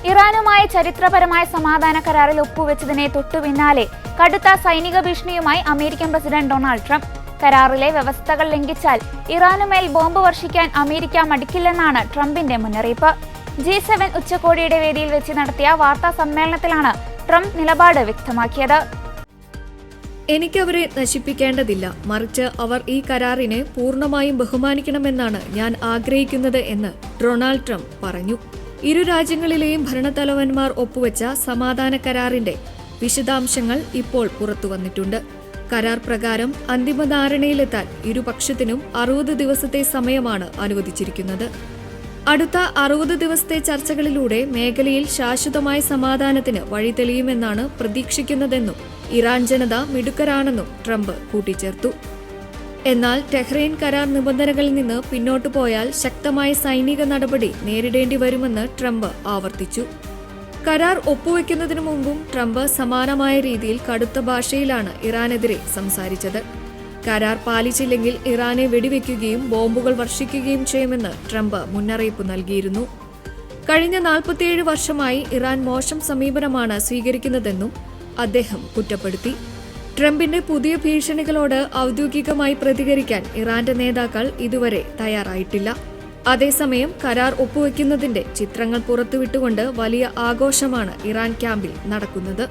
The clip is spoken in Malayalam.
ഇറാനുമായി ചരിത്രപരമായ സമാധാന കരാറിൽ ഒപ്പുവെച്ചതിനെ തൊട്ടുപിന്നാലെ കടുത്ത സൈനിക ഭീഷണിയുമായി അമേരിക്കൻ പ്രസിഡന്റ് ഡൊണാൾഡ് ട്രംപ്. കരാറിലെ വ്യവസ്ഥകൾ ലംഘിച്ചാൽ ഇറാനുമേൽ ബോംബ് വർഷിക്കാൻ അമേരിക്ക മടിക്കില്ലെന്നാണ് ട്രംപിന്റെ മുന്നറിയിപ്പ്. G7 ഉച്ചകോടിയുടെ വേദിയിൽ വെച്ച് നടത്തിയ വാർത്താ സമ്മേളനത്തിലാണ് ട്രംപ് നിലപാട് വ്യക്തമാക്കിയത്. എനിക്കവരെ നശിപ്പിക്കേണ്ടതില്ല, മറിച്ച് അവർ ഈ കരാറിനെ പൂർണ്ണമായും ബഹുമാനിക്കണമെന്നാണ് ഞാൻ ആഗ്രഹിക്കുന്നത് എന്ന് ഡൊണാൾഡ് ട്രംപ് പറഞ്ഞു. ഇരു രാജ്യങ്ങളിലെയും ഭരണത്തലവന്മാർ ഒപ്പുവെച്ച സമാധാന കരാറിന്റെ വിശദാംശങ്ങൾ ഇപ്പോൾ പുറത്തുവന്നിട്ടുണ്ട്. കരാർ പ്രകാരം അന്തിമ ധാരണയിലെത്താൻ ഇരുപക്ഷത്തിനും 60 ദിവസത്തെ സമയമാണ് അനുവദിച്ചിരിക്കുന്നത്. അടുത്ത 60 ദിവസത്തെ ചർച്ചകളിലൂടെ മേഖലയിൽ ശാശ്വതമായ സമാധാനത്തിന് വഴി തെളിയുമെന്നാണ് പ്രതീക്ഷിക്കുന്നതെന്നും ഇറാൻ ജനത മിടുക്കരാണെന്നും ട്രംപ് കൂട്ടിച്ചേർത്തു. എന്നാൽ ടെഹ്റാൻ കരാർ നിബന്ധനകളിൽ നിന്ന് പിന്നോട്ടു പോയാൽ ശക്തമായ സൈനിക നടപടി നേരിടേണ്ടി വരുമെന്ന് ട്രംപ് ആവർത്തിച്ചു. കരാർ ഒപ്പുവെക്കുന്നതിനു മുമ്പും ട്രംപ് സമാനമായ രീതിയിൽ കടുത്ത ഭാഷയിലാണ് ഇറാനെതിരെ സംസാരിച്ചത്. കരാർ പാലിച്ചില്ലെങ്കിൽ ഇറാനെ വെടിവെക്കുകയും ബോംബുകൾ വർഷിക്കുകയും ചെയ്യുമെന്ന് ട്രംപ് മുന്നറിയിപ്പ് നൽകിയിരുന്നു. കഴിഞ്ഞ 47 വർഷമായി ഇറാൻ മോശം സമീപനമാണ് സ്വീകരിക്കുന്നതെന്നും അദ്ദേഹം കുറ്റപ്പെടുത്തി. ട്രംപിന്റെ പുതിയ ഭീഷണികളോട് ഔദ്യോഗികമായി പ്രതികരിക്കാൻ ഇറാന്റെ നേതാക്കൾ ഇതുവരെ തയ്യാറായിട്ടില്ല. അതേസമയം കരാർ ഒപ്പുവെക്കുന്നതിന്റെ ചിത്രങ്ങൾ പുറത്തുവിട്ടുകൊണ്ട് വലിയ ആഘോഷമാണ് ഇറാൻ ക്യാമ്പിൽ നടക്കുന്നത്.